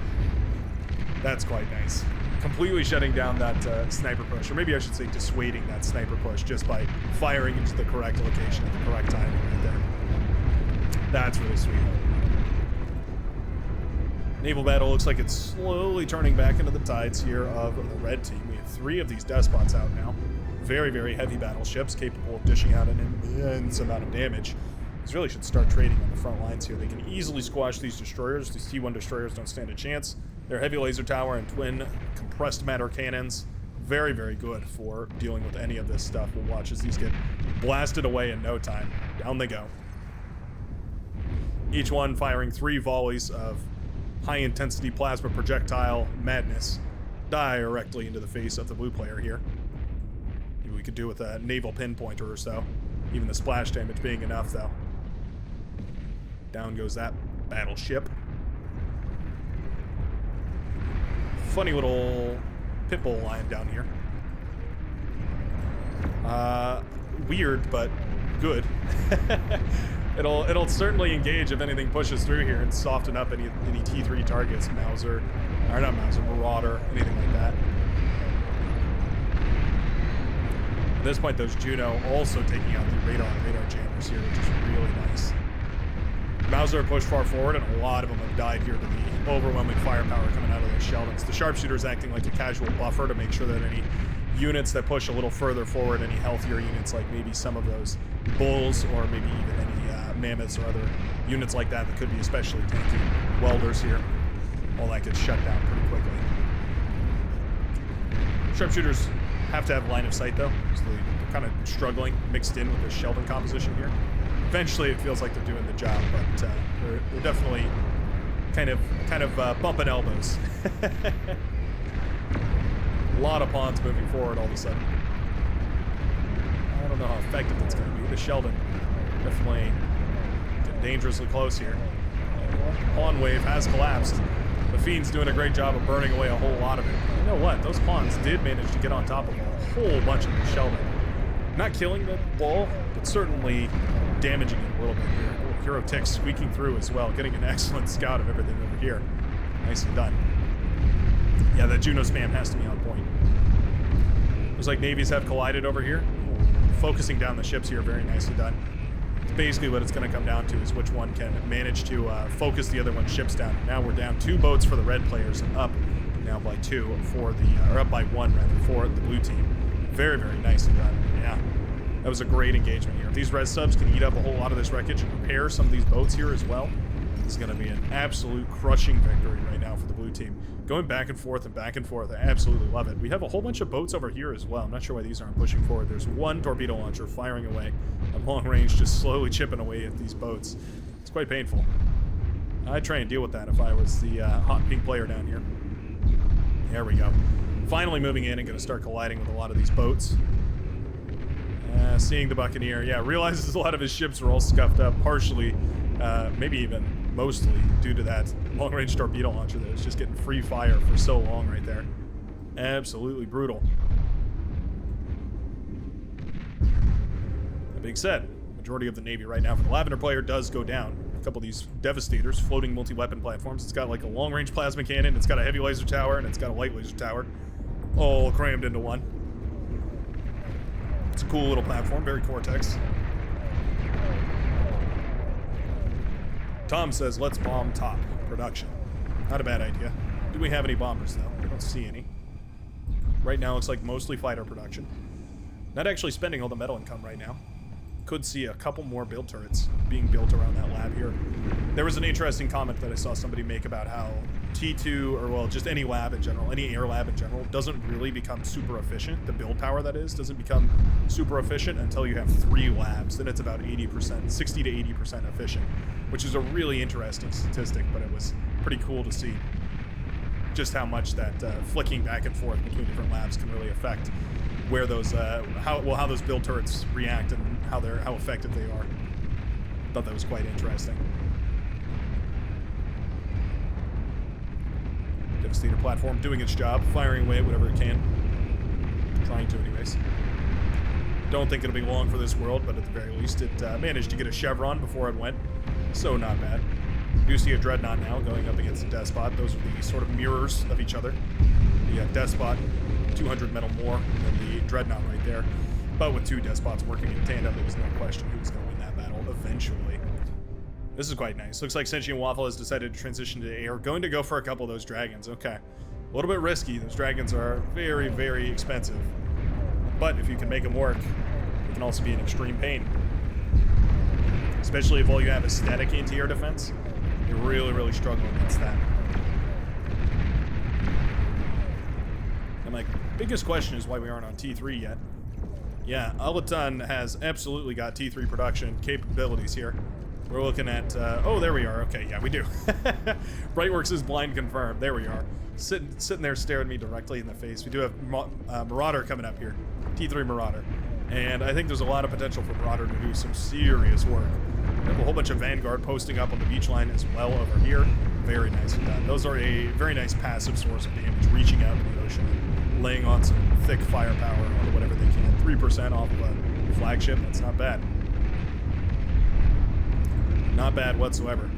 That's quite nice. Completely shutting down that sniper push, or maybe I should say dissuading that sniper push just by firing into the correct location at the correct time right there. That's really sweet. Naval battle looks like it's slowly turning back into the tides here of the red team. We have 3 of these despots out now. Very, very heavy battleships capable of dishing out an immense amount of damage. These really should start trading on the front lines here. They can easily squash these destroyers. These T1 destroyers don't stand a chance. Their heavy laser tower and twin compressed matter cannons, very, very good for dealing with any of this stuff. We'll watch as these get blasted away in no time. Down they go. Each one firing 3 volleys of high-intensity plasma projectile madness directly into the face of the blue player here. Maybe we could do with a naval pinpointer or so. Even the splash damage being enough, though. Down goes that battleship. Funny little pitbull lying down here. Weird, but good. It'll certainly engage if anything pushes through here and soften up any T3 targets. Mauser Or not Mauser, Marauder, anything like that. At this point, those Juno also taking out the radar jammers here, which is really nice. Mauser are pushed far forward, and a lot of them have died here to the overwhelming firepower coming out of those Sheldons. The sharpshooter's acting like a casual buffer to make sure that any units that push a little further forward, any healthier units like maybe some of those bulls or maybe even any mammoths or other units like that could be especially tanky, welders here, all that gets shut down pretty quickly. Sharpshooters have to have line of sight though, so they're kind of struggling mixed in with the Sheldon composition here. Eventually it feels like they're doing the job, but they're definitely kind of bumping elbows. A lot of pawns moving forward all of a sudden. I don't know how effective that's going to be. The Sheldon definitely getting dangerously close here. Pawn wave has collapsed. The Fiend's doing a great job of burning away a whole lot of it. You know what? Those pawns did manage to get on top of a whole bunch of the Sheldon. Not killing the bull, but certainly damaging it a little bit here. Oh, Hero Tick squeaking through as well, getting an excellent scout of everything over here. Nicely done. Yeah, that Juno spam has to be on point. Looks like navies have collided over here. Focusing down the ships here, very nicely done. Basically what it's going to come down to is which one can manage to focus the other one's ships down. Now we're down 2 boats for the red players and up now by 2 for the, or up by 1 rather, for the blue team. Very, very nicely done. Yeah, that was a great engagement here. If these res subs can eat up a whole lot of this wreckage and repair some of these boats here as well, this is going to be an absolute crushing victory right now for the blue team. Going back and forth, I absolutely love it. We have a whole bunch of boats over here as well. I'm not sure why these aren't pushing forward. There's 1 torpedo launcher firing away at long range, just slowly chipping away at these boats. It's quite painful. I'd try and deal with that if I was the hot pink player down here. There we go. Finally moving in and going to start colliding with a lot of these boats. Seeing the Buccaneer, yeah, realizes a lot of his ships are all scuffed up, partially, maybe even mostly due to that long-range torpedo launcher that was just getting free fire for so long right there. Absolutely brutal. That being said, majority of the Navy right now for the Lavender player does go down. A couple of these Devastators, floating multi-weapon platforms. It's got like a long-range plasma cannon, it's got a heavy laser tower, and it's got a light laser tower. All crammed into one. It's a cool little platform, very Cortex. Tom says, let's bomb top. Production. Not a bad idea. Do we have any bombers, though? I don't see any. Right now, looks like mostly fighter production. Not actually spending all the metal income right now. Could see a couple more build turrets being built around that lab here. There was an interesting comment that I saw somebody make about how T2, or well, just any lab in general, any air lab in general, doesn't really become super efficient. The build power, that is, doesn't become super efficient until you have 3 labs. Then it's about 80%, 60 to 80% efficient, which is a really interesting statistic, but it was pretty cool to see just how much that flicking back and forth between different labs can really affect where those how those build turrets react and how effective they are. Thought that was quite interesting. Devastator platform doing its job, firing away at whatever it can. Trying to, anyways. Don't think it'll be long for this world, but at the very least, it managed to get a chevron before it went. So not bad. You do see a Dreadnought now going up against a Despot. Those are the sort of mirrors of each other. The Despot, 200 metal more than the Dreadnought right there. But with 2 Despots working in tandem, there was no question who was going to win that battle eventually. This is quite nice. Looks like Sentient Waffle has decided to transition to air. Going to go for a couple of those dragons. Okay. A little bit risky. Those dragons are very, very expensive. But if you can make them work, it can also be an extreme pain. Especially if all you have is static anti-air defense. You're really, really struggling against that. And my biggest question is why we aren't on T3 yet. Yeah, Alaton has absolutely got T3 production capabilities here. We're looking at, oh, there we are. Okay, yeah, we do. Brightworks is blind confirmed. There we are. Sitting there staring me directly in the face. We do have Marauder coming up here. T3 Marauder. And I think there's a lot of potential for Marauder to do some serious work. We have a whole bunch of Vanguard posting up on the beach line as well over here. Very nicely done. Those are a very nice passive source of damage, reaching out in the ocean and laying on some thick firepower on whatever they can. 3% off of a flagship, that's not bad. Not bad whatsoever.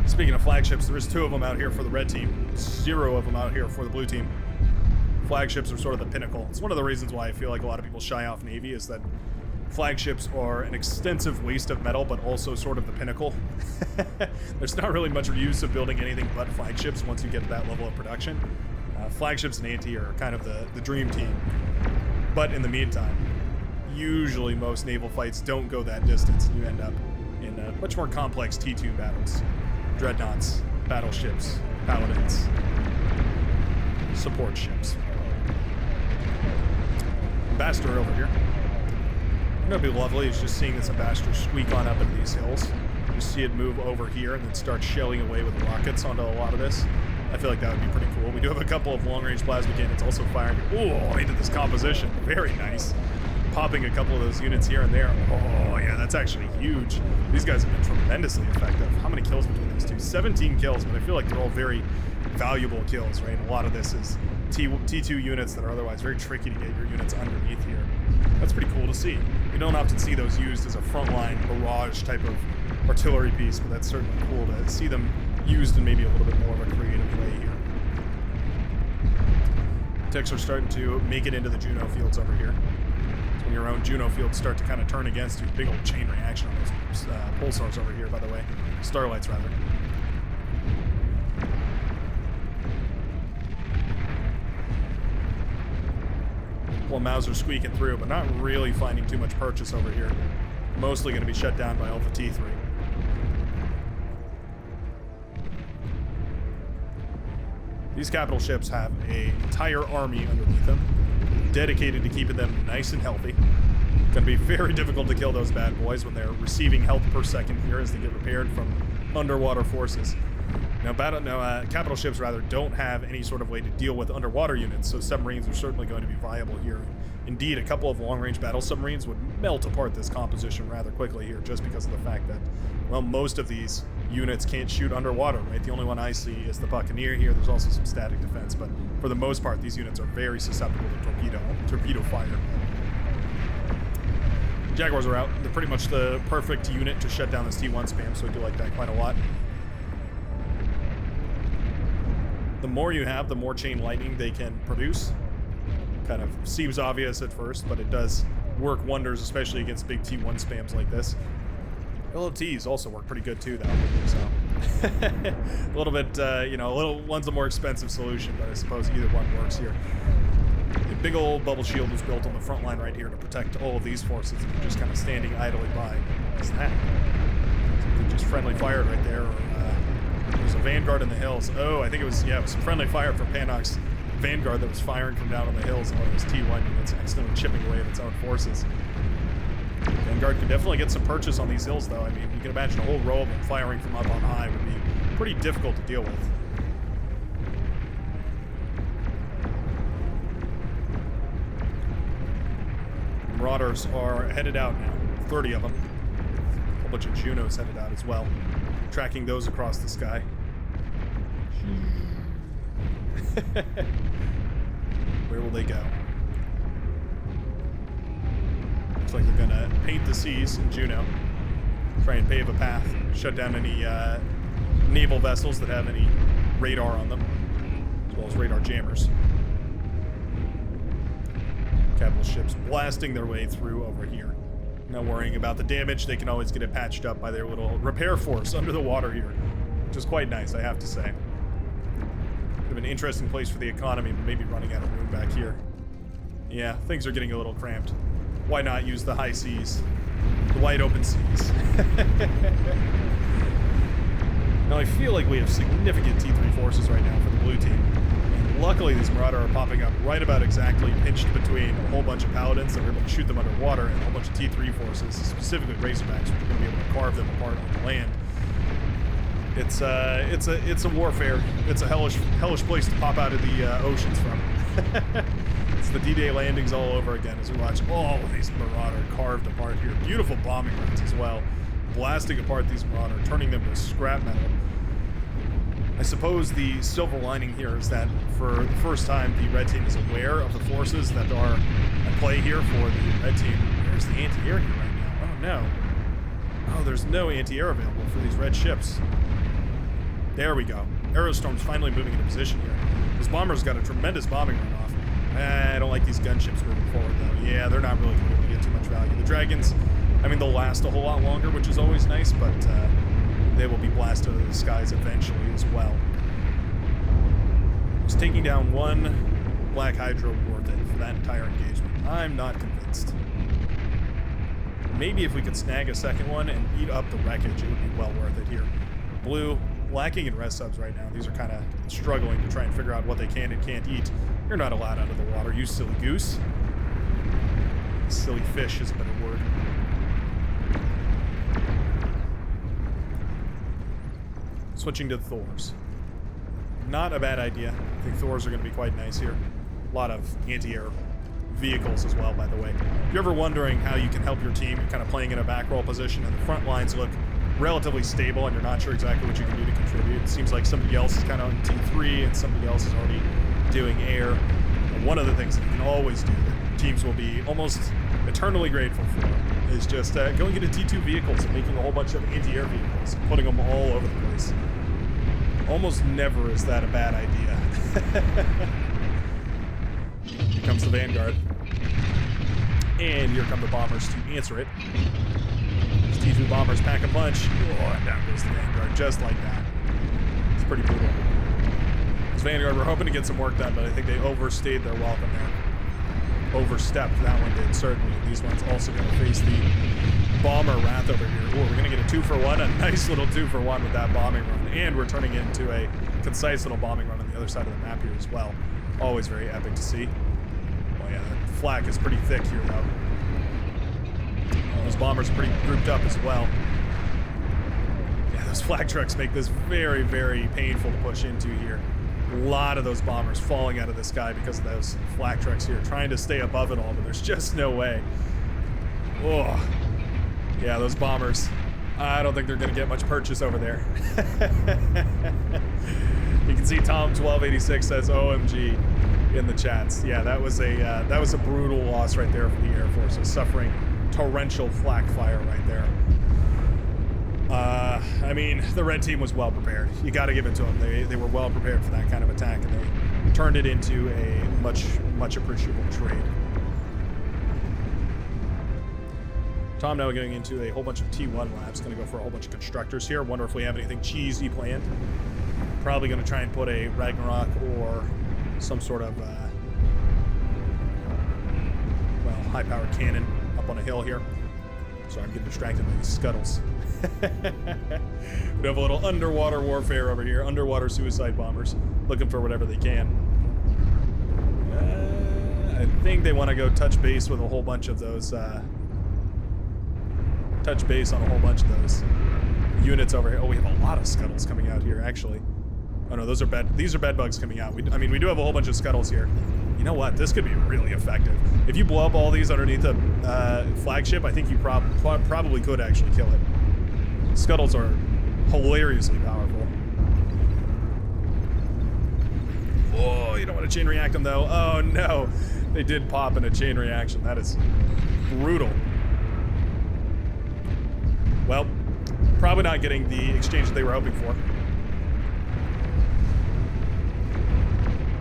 Speaking of flagships, there is 2 of them out here for the red team, 0 of them out here for the blue team. Flagships are sort of the pinnacle. It's one of the reasons why I feel like a lot of people shy off Navy, is that flagships are an extensive waste of metal, but also sort of the pinnacle. There's not really much use of building anything but flagships once you get to that level of production. Flagships and anti are kind of the dream team. But in the meantime, usually most naval fights don't go that distance. You end up in much more complex T2 battles. Dreadnoughts, battleships, paladins, support ships. Ambassador over here. It'd be lovely is just seeing this Ambassador squeak on up into these hills. Just see it move over here and then start shelling away with rockets onto a lot of this. I feel like that would be pretty cool. We do have a couple of long-range plasma cannons also firing into this composition. Very nice. Popping a couple of those units here and there. Oh, yeah, that's actually huge. These guys have been tremendously effective. How many kills between these two? 17 kills, but I feel like they're all very valuable kills, right? A lot of this is T2 units that are otherwise very tricky to get your units underneath here. That's pretty cool to see. We don't often see those used as a frontline barrage type of artillery piece, but that's certainly cool to see them used in maybe a little bit more of a creative way here. Techs are starting to make it into the Juno fields over here. So when your own Juno fields start to kind of turn against you, big old chain reaction on those pulsars over here, by the way. Starlights, rather. Well, Mausers squeaking through, but not really finding too much purchase over here. Mostly going to be shut down by Alpha T3. These capital ships have an entire army underneath them, dedicated to keeping them nice and healthy. It's going to be very difficult to kill those bad boys when they're receiving health per second here as they get repaired from underwater forces. Now, capital ships, rather, don't have any sort of way to deal with underwater units, so submarines are certainly going to be viable here. Indeed, a couple of long-range battle submarines would melt apart this composition rather quickly here, just because of the fact that, well, most of these units can't shoot underwater, right? The only one I see is the Buccaneer here. There's also some static defense, but for the most part, these units are very susceptible to torpedo fire. Jaguars are out. They're pretty much the perfect unit to shut down this T1 spam, so I do like that quite a lot. The more you have, the more chain lightning they can produce. Kind of seems obvious at first, but it does work wonders, especially against big T1 spams like this. LOTs also work pretty good too, though. So a little bit, one's a more expensive solution, but I suppose either one works here. A big old bubble shield was built on the front line right here to protect all of these forces that are just kind of standing idly by. What's that? Something just friendly fired right there. Or, there's a Vanguard in the hills. Oh, I think it was some friendly fire from Panok's Vanguard that was firing from down on the hills, and one of those T1 units accidentally chipping away at its own forces. Vanguard can definitely get some purchase on these hills, though. I mean, you can imagine a whole row of them firing from up on high would be pretty difficult to deal with. Marauders are headed out now. 30 of them. A whole bunch of Junos headed out as well. Tracking those across the sky. Where will they go? Looks like they're gonna paint the seas in Juno. Try and pave a path. Shut down any naval vessels that have any radar on them. As well as radar jammers. Capital ships blasting their way through over here. Not worrying about the damage. They can always get it patched up by their little repair force under the water here, which is quite nice, I have to say. Bit of an interesting place for the economy, but maybe running out of room back here. Yeah, things are getting a little cramped. Why not use the high seas? The wide open seas. Now, I feel like we have significant T3 forces right now for the blue team. Luckily, these Marauder are popping up right about exactly pinched between a whole bunch of Paladins that are able to shoot them underwater and a whole bunch of T3 forces, specifically Razorbacks, which are going to be able to carve them apart on the land. It's a warfare. It's a hellish place to pop out of the oceans from. It's the D-Day landings all over again as we watch all of these Marauder carved apart here. Beautiful bombing runs as well, blasting apart these Marauder, turning them to scrap metal. I suppose the silver lining here is that for the first time, the red team is aware of the forces that are at play here for the red team. Where's the anti-air here right now? Oh, no. Oh, there's no anti-air available for these red ships. There we go. Aerostorm's finally moving into position here. This bomber's got a tremendous bombing run off. I don't like these gunships moving forward, though. Yeah, they're not really going to be able to get too much value. The dragons, I mean, they'll last a whole lot longer, which is always nice, but they will be blasted into the skies eventually as well. Is taking down one Black Hydra worth it for that entire engagement? I'm not convinced. Maybe if we could snag a second one and eat up the wreckage, it would be well worth it here. Blue, lacking in res subs right now. These are kind of struggling to try and figure out what they can and can't eat. You're not allowed out of the water, you silly goose. Silly fish is a better word. Switching to Thors. Not a bad idea. I think Thors are going to be quite nice here. A lot of anti-air vehicles as well, by the way. If you're ever wondering how you can help your team, you're kind of playing in a back roll position and the front lines look relatively stable and you're not sure exactly what you can do to contribute. It seems like somebody else is kind of on T3 and somebody else is already doing air. And one of the things that you can always do that teams will be almost eternally grateful for is just going into T2 vehicles and making a whole bunch of anti-air vehicles and putting them all over the place. Almost never is that a bad idea. Here comes the Vanguard. And here come the bombers to answer it. These T2 bombers pack a punch. Oh, and down goes the Vanguard, just like that. It's pretty brutal. This Vanguard, we're hoping to get some work done, but I think they overstayed their welcome there. Overstepped, that one did, certainly. These ones also going to face the bomber wrath over here. Oh, we're going to get a 2-for-1, a nice little 2-for-1 with that bombing run. And we're turning into a concise little bombing run on the other side of the map here as well. Always very epic to see. Oh yeah, the flak is pretty thick here though. Those bombers are pretty grouped up as well. Yeah, those flak trucks make this very, very painful to push into here. A lot of those bombers falling out of the sky because of those flak trucks here, trying to stay above it all, but there's just no way. Oh, yeah, those bombers. I don't think they're going to get much purchase over there. You can see Tom1286 says OMG in the chats. Yeah, that was a brutal loss right there for the Air Force, suffering torrential flak fire right there. I mean, the red team was well prepared. You got to give it to them. They were well prepared for that kind of attack, and they turned it into a much appreciable trade. Tom now going into a whole bunch of T1 labs. Going to go for a whole bunch of constructors here. Wonder if we have anything cheesy planned. Probably going to try and put a Ragnarok or some sort of, high-powered cannon up on a hill here. Sorry, I'm getting distracted by these scuttles. We have a little underwater warfare over here. Underwater suicide bombers. Looking for whatever they can. I think they want to go touch base with a whole bunch of those, touch base on a whole bunch of those units over here. Oh, we have a lot of scuttles coming out here, actually. Oh no, these are bed bugs coming out. I mean, we do have a whole bunch of scuttles here. You know what? This could be really effective. If you blow up all these underneath the flagship, I think you probably could actually kill it. Scuttles are hilariously powerful. Oh, you don't want to chain react them though. Oh no, they did pop in a chain reaction. That is brutal. Well, probably not getting the exchange that they were hoping for.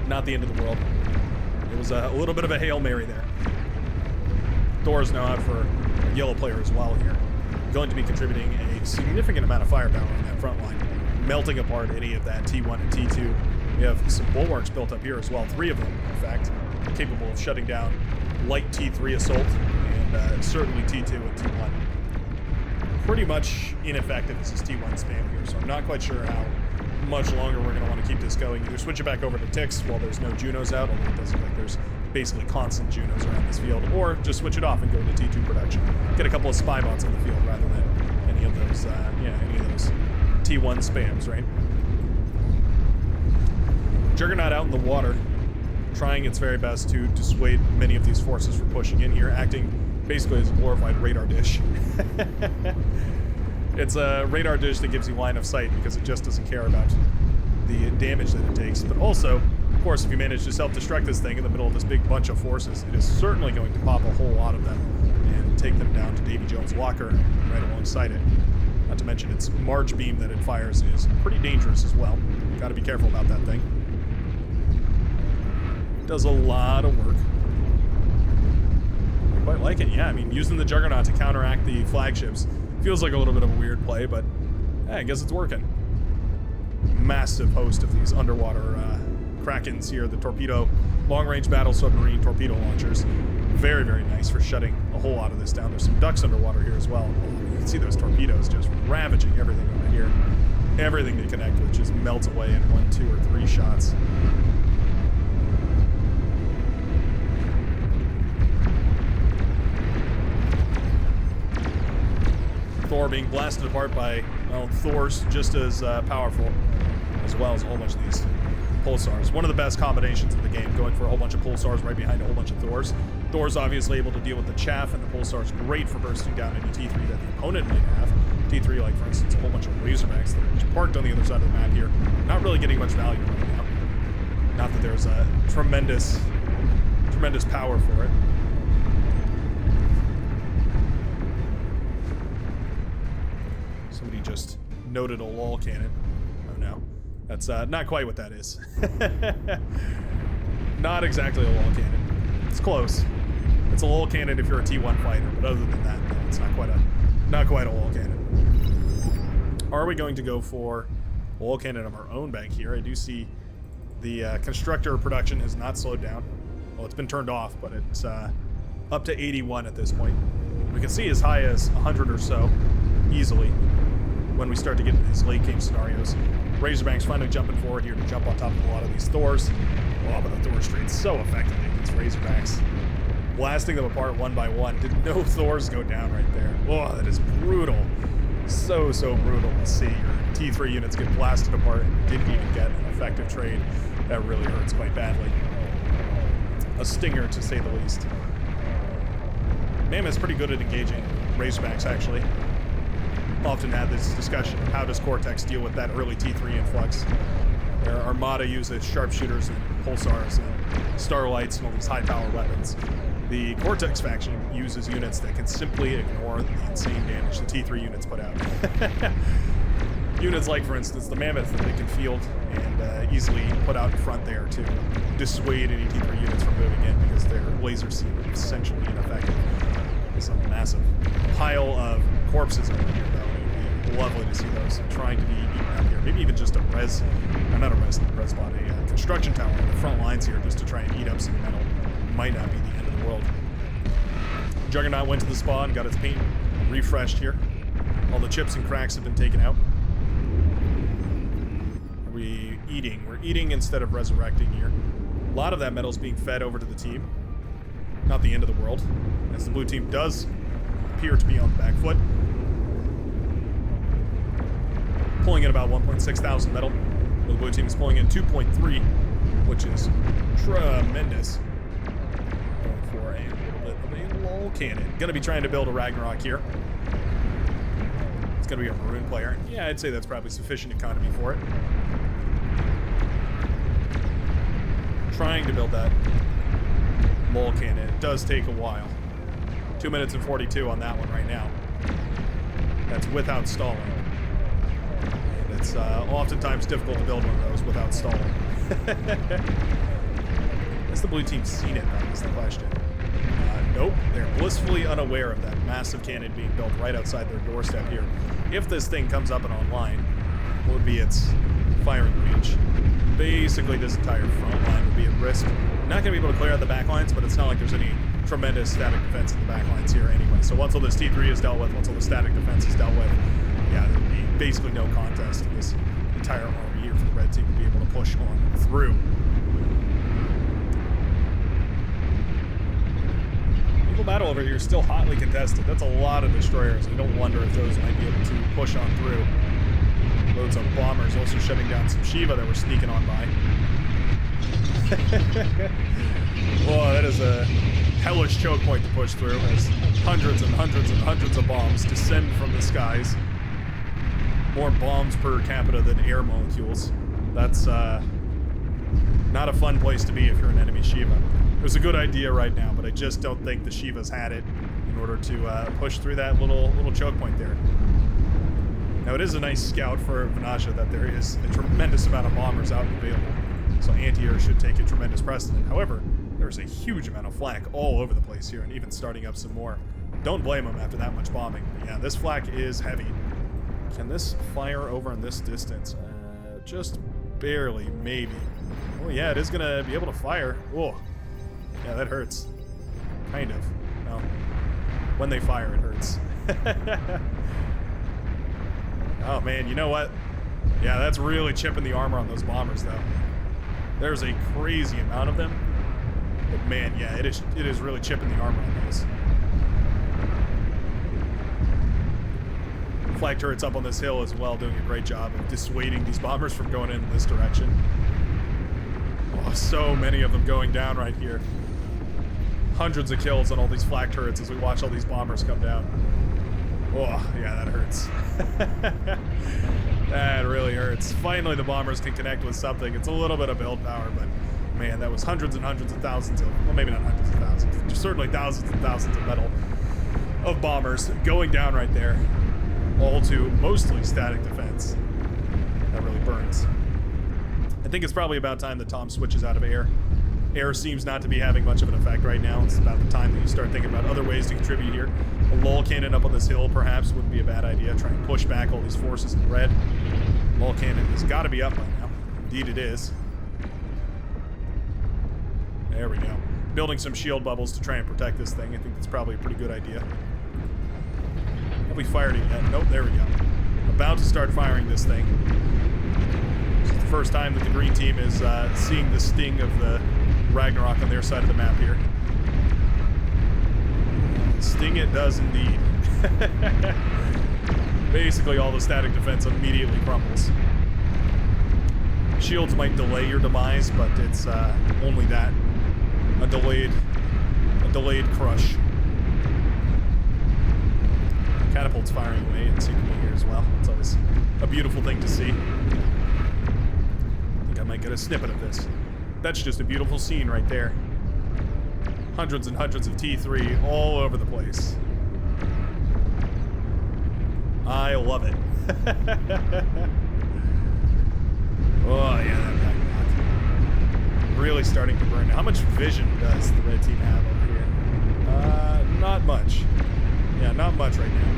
Not the end of the world. It was a little bit of a Hail Mary there. Thor's now out for a yellow player as well here. Going to be contributing a significant amount of firepower on that front line, melting apart any of that T1 and T2. We have some bulwarks built up here as well, 3 of them, in fact, capable of shutting down light T3 assault and certainly T2 and T1. Pretty much ineffective as this T1 spam here, so I'm not quite sure how much longer we're going to want to keep this going. Either switch it back over to Ticks while there's no Junos out, although it does look like there's basically constant Junos around this field, or just switch it off and go to T2 production. Get a couple of spy bots on the field rather than any of those, T1 spams, right? Juggernaut out in the water, trying its very best to dissuade many of these forces from pushing in here, acting basically as a glorified radar dish. It's a radar dish that gives you line of sight because it just doesn't care about the damage that it takes. But also, of course, if you manage to self-destruct this thing in the middle of this big bunch of forces, it is certainly going to pop a whole lot of them and take them down to Davy Jones' locker right alongside it. Not to mention its March beam that it fires is pretty dangerous as well. Got to be careful about that thing. Does a lot of work. I quite like it, yeah. I mean, using the Juggernaut to counteract the flagships feels like a little bit of a weird play, but yeah, I guess it's working. Massive host of these underwater Krakens here, the torpedo, long-range battle submarine torpedo launchers. Very, very nice for shutting a whole lot of this down. There's some ducks underwater here as well. You can see those torpedoes just ravaging everything over here. Everything they connect with just melts away in 1, 2, or 3 shots. Thor being blasted apart by, well, Thor's just as powerful, as well as a whole bunch of these pulsars. One of the best combinations in the game, going for a whole bunch of pulsars right behind a whole bunch of Thors. Thor's obviously able to deal with the chaff, and the pulsar's great for bursting down any T3 that the opponent may have. T3, like for instance, a whole bunch of Razorbacks that are just parked on the other side of the map here. Not really getting much value right now. Not that there's a tremendous power for it. Somebody just noted a lol cannon. Oh no. That's not quite what that is. Not exactly a lol cannon. It's close. It's a lol cannon if you're a T1 fighter, but other than that, no, it's not quite a lol cannon. Are we going to go for a lol cannon of our own bank here? I do see the constructor production has not slowed down. Well, it's been turned off, but it's up to 81 at this point. We can see as high as 100 or so easily when we start to get into these late game scenarios. Razorback's finally jumping forward here to jump on top of a lot of these Thors. Oh, but the Thor trade so effectively against Razorbacks. Blasting them apart one by one. Did no Thors go down right there? Oh, that is brutal. So brutal to see your T3 units get blasted apart and didn't even get an effective trade. That really hurts quite badly. A stinger, to say the least. Mammoth's pretty good at engaging Razorbacks, actually. Often had this discussion of how does Cortex deal with that early T3 influx. Their Armada uses sharpshooters and pulsars and starlights and all these high-power weapons. The Cortex faction uses units that can simply ignore the insane damage the T3 units put out. Units like, for instance, the Mammoth that they can field and easily put out in front there to dissuade any T3 units from moving in because their lasers seem essentially ineffective. There's a massive pile of corpses over here, though. It would be lovely to see those trying to be eaten out here. Maybe even just a not a res bot, a construction tower on the front lines here just to try and eat up some metal. Might not be the end of the world. Juggernaut went to the spawn, got its paint refreshed here. All the chips and cracks have been taken out. Are we eating? We're eating instead of resurrecting here. A lot of that metal is being fed over to the team. Not the end of the world, as the blue team does appear to be on the back foot. Pulling in about 1.6 thousand metal. The blue team is pulling in 2.3, which is tremendous. Going for a little bit of a lol cannon. Gonna be trying to build a Ragnarok here. It's gonna be a Maroon player. Yeah, I'd say that's probably sufficient economy for it. Trying to build that lol cannon. It does take a while. 2 minutes and 42 on that one right now. That's without stalling. And it's oftentimes difficult to build one of those without stalling. Has the blue team seen it, though, is the question. Nope. They're blissfully unaware of that massive cannon being built right outside their doorstep here. If this thing comes up and online, what would be its firing range? Basically, this entire front line would be at risk. Not going to be able to clear out the back lines, but it's not like there's any tremendous static defense in the back lines here anyway. So once all this T3 is dealt with, once all the static defense is dealt with, yeah, there would be basically no contest in this entire army here for the red team to be able to push on through. Naval battle over here is still hotly contested. That's a lot of destroyers. I don't wonder if those might be able to push on through. Loads of bombers also shutting down some Shiva that were sneaking on by. Whoa, that is a hellish choke point to push through as hundreds and hundreds and hundreds of bombs descend from the skies. More bombs per capita than air molecules. That's not a fun place to be if you're an enemy Shiva. It was a good idea right now, but I just don't think the Shivas had it in order to push through that little choke point there. Now, it is a nice scout for Venatia that there is a tremendous amount of bombers out and available, so anti-air should take a tremendous precedent. However, there's a huge amount of flak all over the place here, and even starting up some more. Don't blame them after that much bombing. But yeah, this flak is heavy. Can this fire over in this distance? Just barely, maybe. Oh yeah, it is gonna be able to fire. Oh, yeah, that hurts. Kind of. Well, when they fire, it hurts. Oh man, you know what? Yeah, that's really chipping the armor on those bombers, though. There's a crazy amount of them. But man, yeah, it is really chipping the armor on those. Flag turrets up on this hill as well, doing a great job of dissuading these bombers from going in this direction. Oh, so many of them going down right here. Hundreds of kills on all these flak turrets as we watch all these bombers come down. Oh, yeah, that hurts. That really hurts. Finally, the bombers can connect with something. It's a little bit of build power, but man, that was hundreds and hundreds of thousands of, well, maybe not hundreds of thousands, just certainly thousands and thousands of metal of bombers going down right there. All to mostly static defense. That really burns. I think it's probably about time that Tom switches out of air. Air seems not to be having much of an effect right now. It's about the time that you start thinking about other ways to contribute here. A lull cannon up on this hill perhaps wouldn't be a bad idea. Try and push back all these forces in red. Lull cannon has got to be up by now. Indeed it is. There we go. Building some shield bubbles to try and protect this thing. I think that's probably a pretty good idea. Have we fired it yet? Nope, there we go. About to start firing this thing. This is the first time that the green team is seeing the sting of the Ragnarok on their side of the map here. Sting it does indeed. Basically all the static defense immediately crumbles. Shields might delay your demise, but it's only that. A delayed crush. Catapults firing away and secretly here as well. It's always a beautiful thing to see. I think I might get a snippet of this. That's just a beautiful scene right there. Hundreds and hundreds of T3 all over the place. I love it. Oh yeah, that Ragnarok. Really starting to burn. How much vision does the red team have over here? Not much. Yeah, not much right now.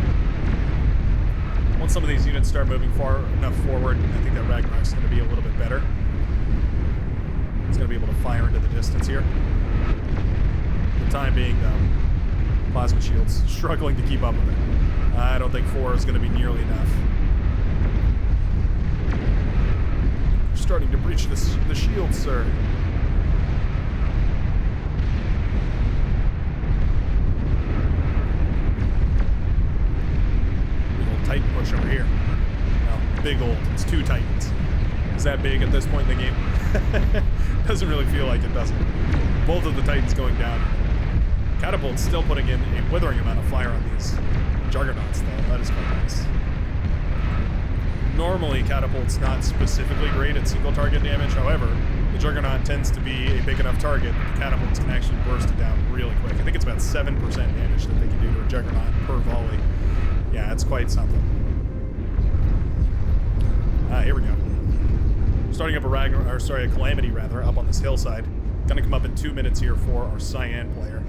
Once some of these units start moving far enough forward, I think that Ragnarok's going to be a little bit better. It's going to be able to fire into the distance here. For the time being, though, plasma shields struggling to keep up with it. I don't think 4 is going to be nearly enough. You're starting to breach the shield, sir. Titan push over here. Well, big old. It's 2 Titans. Is that big at this point in the game? Doesn't really feel like it, does it? Both of the Titans going down. Catapult's still putting in a withering amount of fire on these Juggernauts, though. That is quite nice. Normally, Catapult's not specifically great at single target damage. However, the Juggernaut tends to be a big enough target that the Catapults can actually burst it down really quick. I think it's about 7% damage that they can do to a Juggernaut per volley. Yeah, it's quite something. Here we go. Starting up a Calamity rather, up on this hillside. Gonna come up in 2 minutes here for our Cyan player.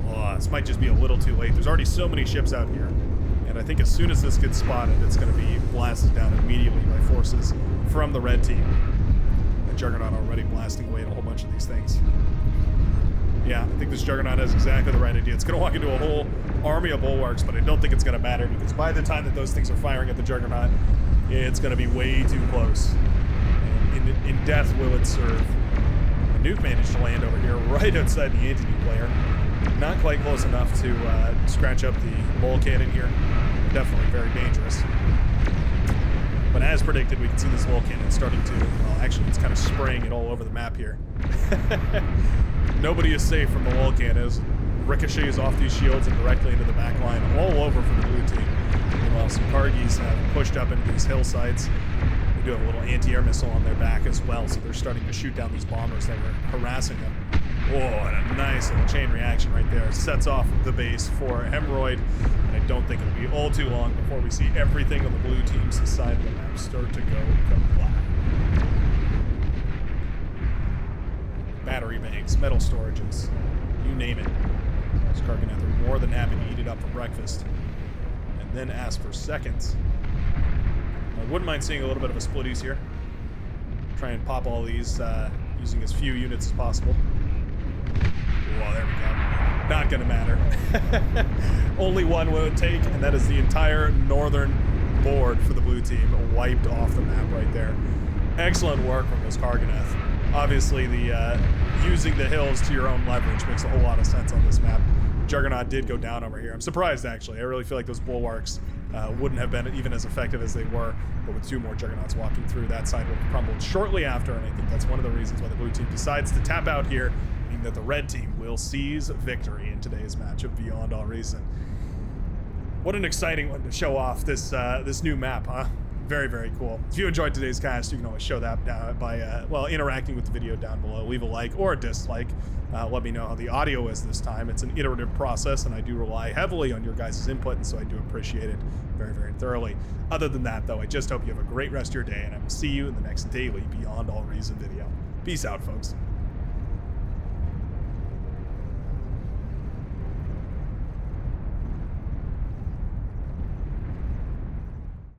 Oh, this might just be a little too late. There's already so many ships out here. And I think as soon as this gets spotted, it's gonna be blasted down immediately by forces from the red team. The Juggernaut already blasting away at a whole bunch of these things. Yeah, I think this Juggernaut has exactly the right idea. It's going to walk into a whole army of bulwarks, but I don't think it's going to matter because by the time that those things are firing at the Juggernaut, it's going to be way too close. And in death will it serve. A nuke managed to land over here right outside the anti-nuke player. Not quite close enough to scratch up the mole cannon here. Definitely very dangerous. But as predicted, we can see this mole cannon starting to, well, actually it's kind of spraying it all over the map here. Nobody is safe from the wall cannons. Ricochets off these shields and directly into the back line, all over for the blue team. Meanwhile, some Kargis have pushed up into these hillsides. They do have a little anti-air missile on their back as well, so they're starting to shoot down these bombers that were harassing them. Oh, and a nice little chain reaction right there. Sets off the base for Hemorrhoid. And I don't think it'll be all too long before we see everything on the blue team's side of the map start to go kapla. Battery banks, metal storages, you name it. Those Karganath are more than happy to eat it up for breakfast. And then ask for seconds. I wouldn't mind seeing a little bit of a splitties here. Try and pop all these using as few units as possible. Well, there we go. Not gonna matter. Only one will it take, and that is the entire northern board for the blue team wiped off the map right there. Excellent work from those Karganath. Obviously, the using the hills to your own leverage makes a whole lot of sense on this map. Juggernaut did go down over here. I'm surprised, actually. I really feel like those bulwarks wouldn't have been even as effective as they were, but with 2 more Juggernauts walking through, that side would have crumbled shortly after, and I think that's one of the reasons why the blue team decides to tap out here, meaning that the red team will seize victory in today's matchup beyond all reason. What an exciting one to show off this this new map, huh? Very, very cool. If you enjoyed today's cast, you can always show that by, well, interacting with the video down below. Leave a like or a dislike. Let me know how the audio is this time. It's an iterative process, and I do rely heavily on your guys' input, and so I do appreciate it very, very thoroughly. Other than that, though, I just hope you have a great rest of your day, and I will see you in the next daily Beyond All Reason video. Peace out, folks.